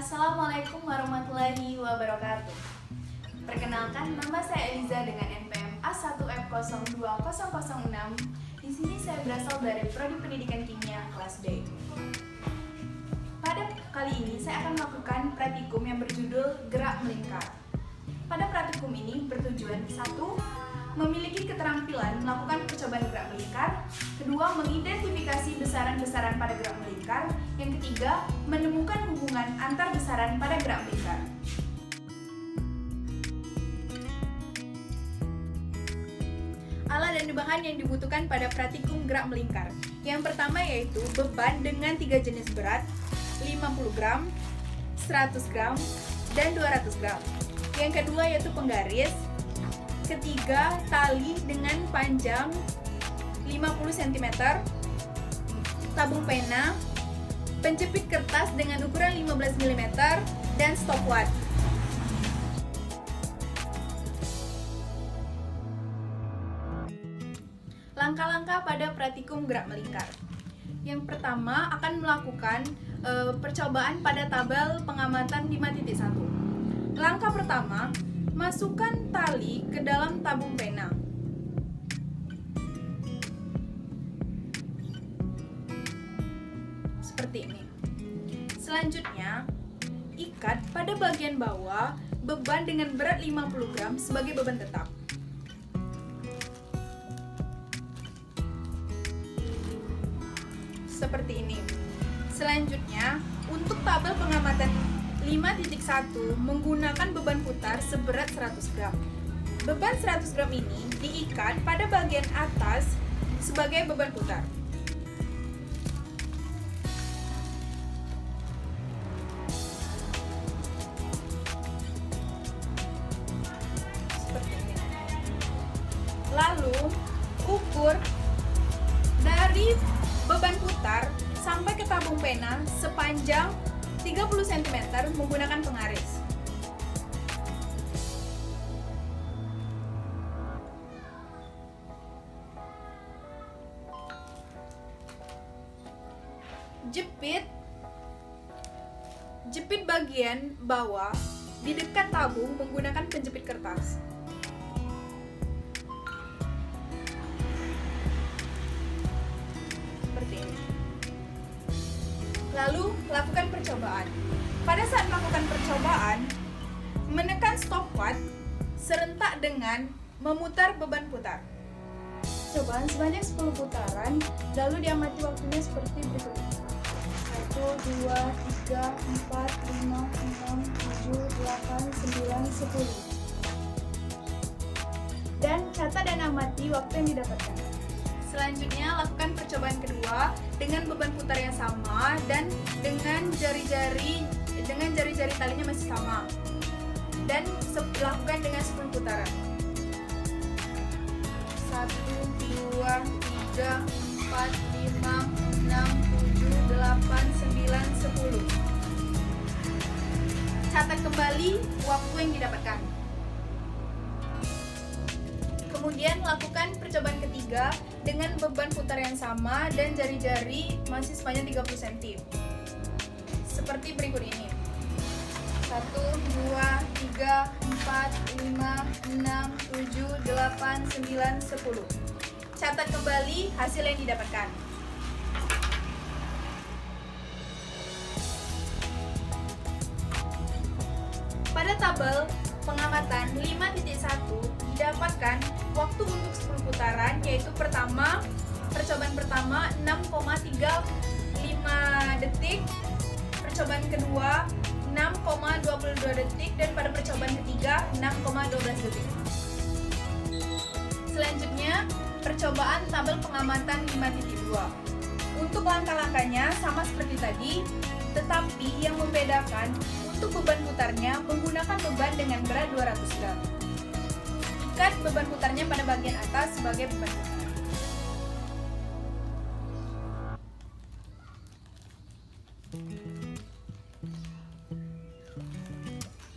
Assalamualaikum warahmatullahi wabarakatuh. Perkenalkan, nama saya Eliza dengan NPM A1F02006. Di sini saya berasal dari Prodi Pendidikan Kimia kelas D. Pada kali ini saya akan melakukan praktikum yang berjudul Gerak Melingkar. Pada praktikum ini bertujuan: 1. Memiliki keterampilan melakukan percobaan gerak melingkar. 2. Mengidentifikasi besaran-besaran pada gerak melingkar. Yang ketiga, menemukan hubungan antar besaran pada gerak melingkar. Alat dan bahan yang dibutuhkan pada praktikum gerak melingkar. Yang pertama yaitu beban dengan 3 jenis berat, 50 gram, 100 gram, dan 200 gram. Yang kedua yaitu penggaris. Ketiga, tali dengan panjang 50 cm, tabung pena, penjepit kertas dengan ukuran 15 mm, dan stopwatch. Langkah-langkah pada praktikum gerak melingkar. Yang pertama akan melakukan percobaan pada tabel pengamatan 5.1. Langkah pertama, masukkan tali ke dalam tabung pena. Seperti ini. Selanjutnya, ikat pada bagian bawah beban dengan berat 50 gram sebagai beban tetap. Seperti ini. Selanjutnya, untuk tabel pengamatan 5.1 menggunakan beban putar seberat 100 gram. Beban 100 gram ini diikat pada bagian atas sebagai beban putar. Seperti ini. Lalu, ukur dari beban putar sampai ke tabung pena sepanjang 30 cm menggunakan pengaris. Jepit bagian bawah di dekat tabung menggunakan penjepit kertas. Seperti ini. Lalu, lakukan percobaan. Pada saat melakukan percobaan, menekan stopwatch serentak dengan memutar beban putar. Percobaan sebanyak 10 putaran, lalu diamati waktunya seperti berikut. 1, 2, 3, 4, 5, 6, 7, 8, 9, 10. Dan catat dan amati waktu yang didapatkan. Selanjutnya, lakukan percobaan kedua dengan beban putar yang sama dan dengan jari-jari talinya masih sama. Dan lakukan dengan 10 putaran. 1, 2, 3, 4, 5, 6, 7, 8, 9, 10. Catat kembali waktu yang didapatkan. Kemudian lakukan percobaan ketiga dengan beban putar yang sama dan jari-jari masih sepanjang 30 cm. Seperti berikut ini. 1, 2, 3, 4, 5, 6, 7, 8, 9, 10. Catat kembali hasil yang didapatkan. Pada tabel pengamatan 5.1 didapatkan waktu untuk 10 putaran, yaitu percobaan pertama 6,35 detik, percobaan kedua 6,22 detik, dan pada percobaan ketiga 6,12 detik. Selanjutnya, percobaan tabel pengamatan 5.2. Untuk langkah-langkahnya sama seperti tadi, tetapi yang membedakan untuk beban putarnya menggunakan beban dengan berat 200 gram. Ikat beban putarnya pada bagian atas sebagai beban putar.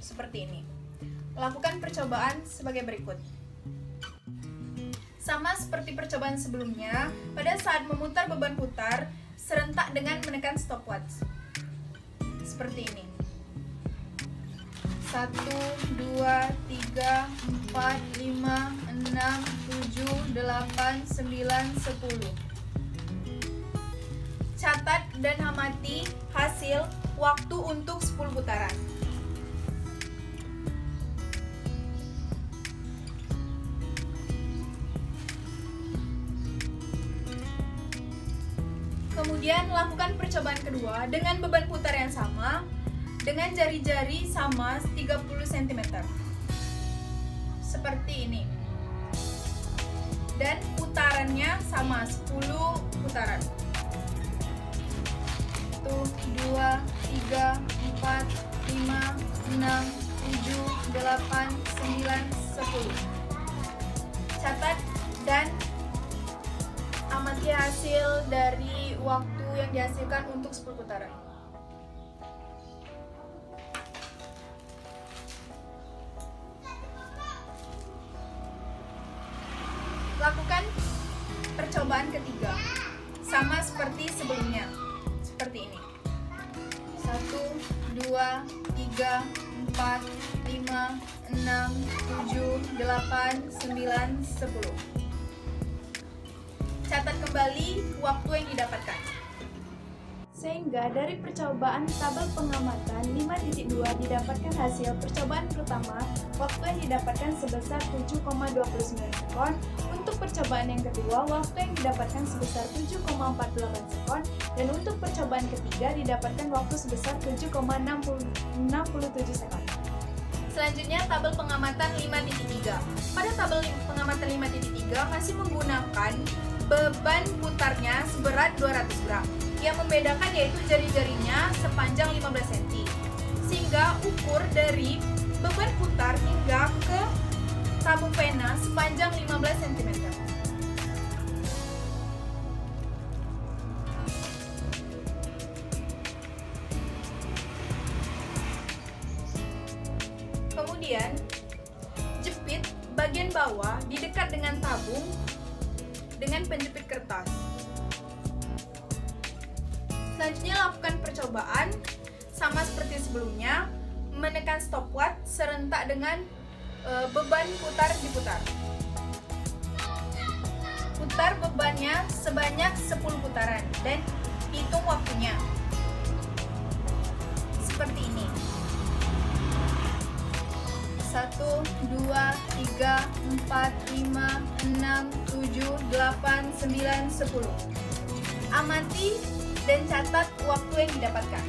Seperti ini. Lakukan percobaan sebagai berikut. Sama seperti percobaan sebelumnya, pada saat memutar beban putar, serentak dengan menekan stopwatch. Seperti ini. 1, 2, 3, 4, 5, 6, 7, 8, 9, 10. Catat dan amati hasil waktu untuk 10 putaran. Kemudian lakukan percobaan kedua dengan beban putar yang sama, dengan jari-jari sama 30 cm. Seperti ini. Dan putarannya sama 10 putaran. 1, 2, 3, 4, 5, 6, 7, 8, 9, 10. Catat dan amati hasil dari waktu yang dihasilkan untuk 10 putaran. Lakukan percobaan ketiga, sama seperti sebelumnya, seperti ini. 1, 2, 3, 4, 5, 6, 7, 8, 9, 10. Catat kembali waktu yang didapatkan. Sehingga dari percobaan tabel pengamatan 5.2 didapatkan hasil percobaan pertama, waktu yang didapatkan sebesar 7,29 sekon. Untuk percobaan yang kedua, waktu yang didapatkan sebesar 7,48 sekon. Dan untuk percobaan ketiga didapatkan waktu sebesar 7,67 sekon. Selanjutnya tabel pengamatan 5.3. Pada tabel pengamatan 5.3 masih menggunakan beban putarnya seberat 200 gram. Yang membedakan yaitu jari-jarinya sepanjang 15 cm. Sehingga ukur dari beban putar hingga ke tabung pena sepanjang 15 cm. Kemudian, jepit bagian bawah di dekat dengan tabung dengan penjepit kertas. Selanjutnya lakukan percobaan sama seperti sebelumnya, menekan stopwatch serentak dengan beban putar diputar. Putar bebannya sebanyak 10 putaran dan hitung waktunya. Seperti ini. 1, 2, 3, 4, 5, 6, 7, 8, 9, 10. Amati dan catat waktu yang didapatkan.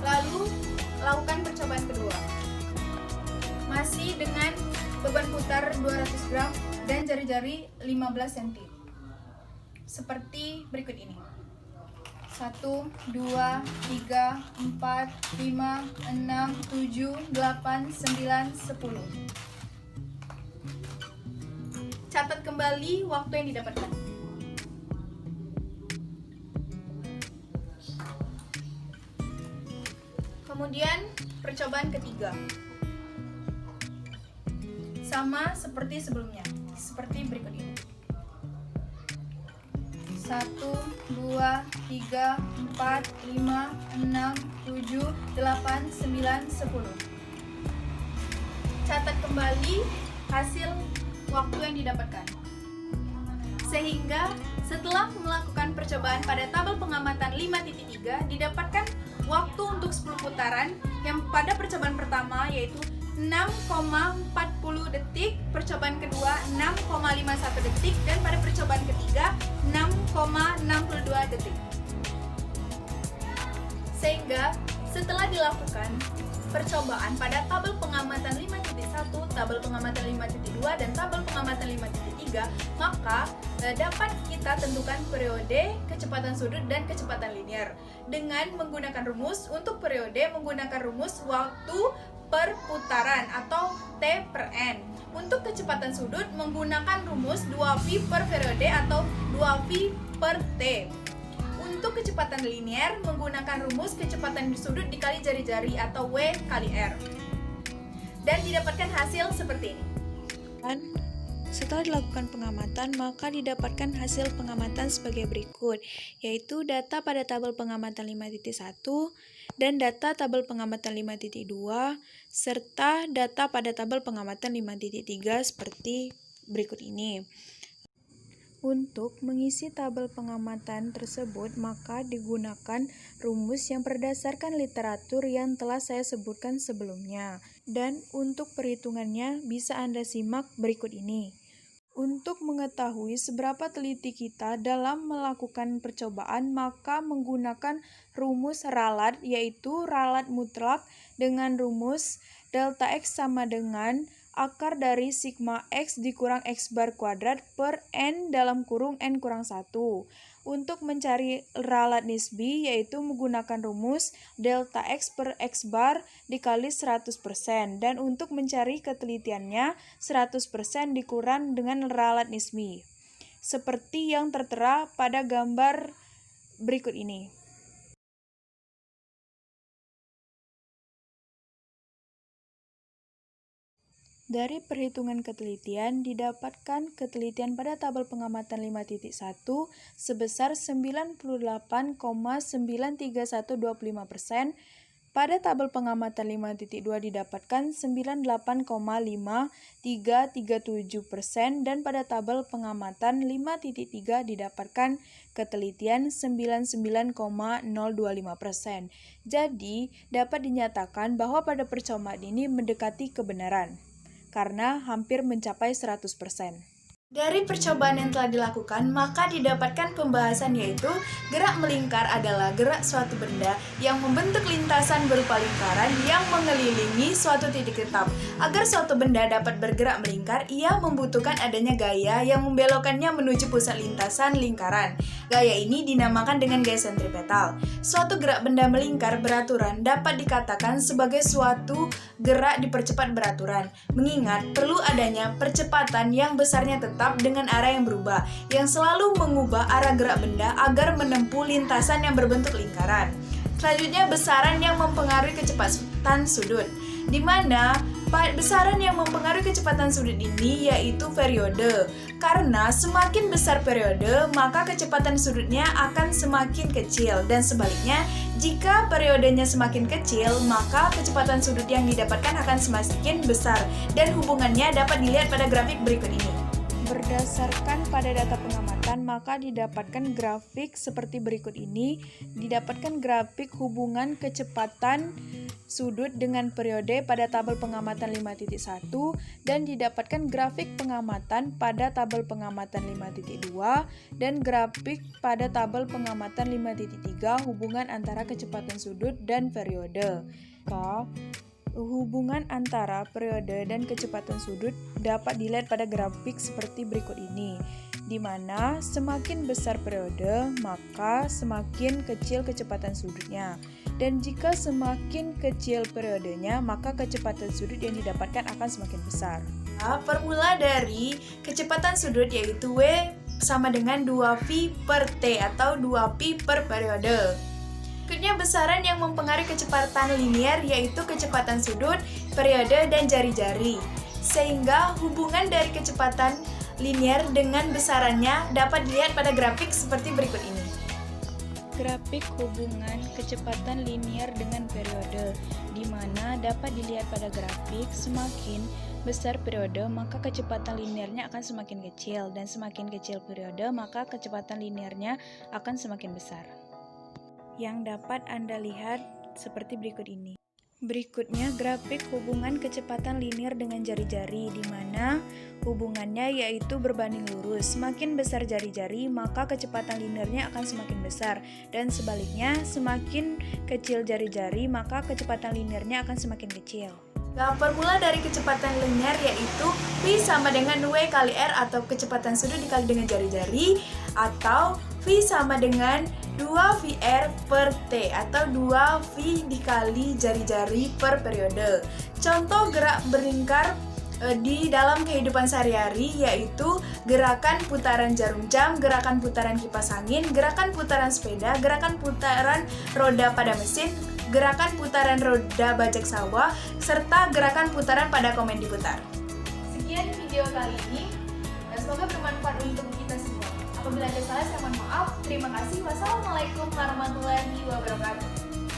Lalu, lakukan percobaan kedua. Masih dengan beban putar 200 gram dan jari-jari 15 cm. Seperti berikut ini. 1, 2, 3, 4, 5, 6, 7, 8, 9, 10. Catat kembali waktu yang didapatkan. Kemudian percobaan ketiga. Sama seperti sebelumnya, seperti berikut ini. 1, 2, 3, 4, 5, 6, 7, 8, 9, 10. Catat kembali hasil waktu yang didapatkan. Sehingga setelah melakukan percobaan pada tabel pengamatan 5.3 didapatkan waktu untuk 10 putaran yang pada percobaan pertama yaitu 6,40 detik, percobaan kedua 6,51 detik, dan pada percobaan ketiga 6,62 detik. Sehingga setelah dilakukan percobaan pada tabel pengamatan 5.1, tabel pengamatan 5.2, dan tabel pengamatan 5.3, maka dapat kita tentukan periode, kecepatan sudut, dan kecepatan linear dengan menggunakan rumus. Untuk periode menggunakan rumus waktu per putaran atau T per N. Untuk kecepatan sudut menggunakan rumus 2V per periode atau 2V per T. Untuk kecepatan linear menggunakan rumus kecepatan sudut dikali jari-jari atau W kali R. Dan didapatkan hasil seperti ini. Setelah dilakukan pengamatan, maka didapatkan hasil pengamatan sebagai berikut, yaitu data pada tabel pengamatan 5.1 dan data tabel pengamatan 5.2 serta data pada tabel pengamatan 5.3 seperti berikut ini. Untuk mengisi tabel pengamatan tersebut, maka digunakan rumus yang berdasarkan literatur yang telah saya sebutkan sebelumnya. Dan untuk perhitungannya bisa Anda simak berikut ini. Untuk mengetahui seberapa teliti kita dalam melakukan percobaan, maka menggunakan rumus ralat, yaitu ralat mutlak dengan rumus delta X sama dengan akar dari sigma X dikurang X bar kuadrat per N dalam kurung N kurang 1. Untuk mencari ralat nisbi, yaitu menggunakan rumus delta X per X bar dikali 100%. Dan untuk mencari ketelitiannya, 100% dikurang dengan ralat nisbi. Seperti yang tertera pada gambar berikut ini. Dari perhitungan ketelitian, didapatkan ketelitian pada tabel pengamatan 5.1 sebesar 98,93125%, pada tabel pengamatan 5.2 didapatkan 98,5337% dan pada tabel pengamatan 5.3 didapatkan ketelitian 99,025%. Jadi, dapat dinyatakan bahwa pada percobaan ini mendekati kebenaran karena hampir mencapai 100%. Dari percobaan yang telah dilakukan, maka didapatkan pembahasan yaitu gerak melingkar adalah gerak suatu benda yang membentuk lintasan berupa lingkaran yang mengelilingi suatu titik tetap. Agar suatu benda dapat bergerak melingkar, ia membutuhkan adanya gaya yang membelokkannya menuju pusat lintasan lingkaran. Gaya ini dinamakan dengan gaya sentripetal. Suatu gerak benda melingkar beraturan dapat dikatakan sebagai suatu gerak dipercepat beraturan, mengingat perlu adanya percepatan yang besarnya tetap dengan arah yang berubah, yang selalu mengubah arah gerak benda agar menempuh lintasan yang berbentuk lingkaran. Selanjutnya, besaran yang mempengaruhi kecepatan sudut, di mana besaran yang mempengaruhi kecepatan sudut ini yaitu periode. Karena semakin besar periode, maka kecepatan sudutnya akan semakin kecil, dan sebaliknya, jika periodenya semakin kecil, maka kecepatan sudut yang didapatkan akan semakin besar, dan hubungannya dapat dilihat pada grafik berikut ini. Berdasarkan pada data pengamatan, maka didapatkan grafik seperti berikut ini. Didapatkan grafik hubungan kecepatan sudut dengan periode pada tabel pengamatan 5.1 dan didapatkan grafik pengamatan pada tabel pengamatan 5.2 dan grafik pada tabel pengamatan 5.3 hubungan antara kecepatan sudut dan periode. Hubungan antara periode dan kecepatan sudut dapat dilihat pada grafik seperti berikut ini, di mana semakin besar periode, maka semakin kecil kecepatan sudutnya. Dan jika semakin kecil periodenya, maka kecepatan sudut yang didapatkan akan semakin besar. Formula dari kecepatan sudut yaitu W sama dengan 2V per T atau 2Pi per periode. Berikutnya besaran yang mempengaruhi kecepatan linier yaitu kecepatan sudut, periode, dan jari-jari. Sehingga hubungan dari kecepatan linier dengan besarannya dapat dilihat pada grafik seperti berikut ini. Grafik hubungan kecepatan linier dengan periode, di mana dapat dilihat pada grafik semakin besar periode maka kecepatan liniernya akan semakin kecil, dan semakin kecil periode maka kecepatan liniernya akan semakin besar. Yang dapat Anda lihat seperti berikut ini. Berikutnya grafik hubungan kecepatan linier dengan jari-jari, di mana hubungannya yaitu berbanding lurus. Semakin besar jari-jari, maka kecepatan liniernya akan semakin besar, dan sebaliknya semakin kecil jari-jari, maka kecepatan liniernya akan semakin kecil. Nah, formula dari kecepatan linier yaitu V sama dengan W kali R atau kecepatan sudut dikali dengan jari-jari, atau V sama dengan 2VR per T atau 2V dikali jari-jari per periode. Contoh gerak berlingkar di dalam kehidupan sehari-hari yaitu gerakan putaran jarum jam, gerakan putaran kipas angin, gerakan putaran sepeda, gerakan putaran roda pada mesin, gerakan putaran roda bajak sawah, serta gerakan putaran pada komen diputar. Sekian video kali ini. Dan semoga bermanfaat untuk kita semua. Apabila ada salah, saya mohon maaf. Terima kasih. Wassalamualaikum warahmatullahi wabarakatuh.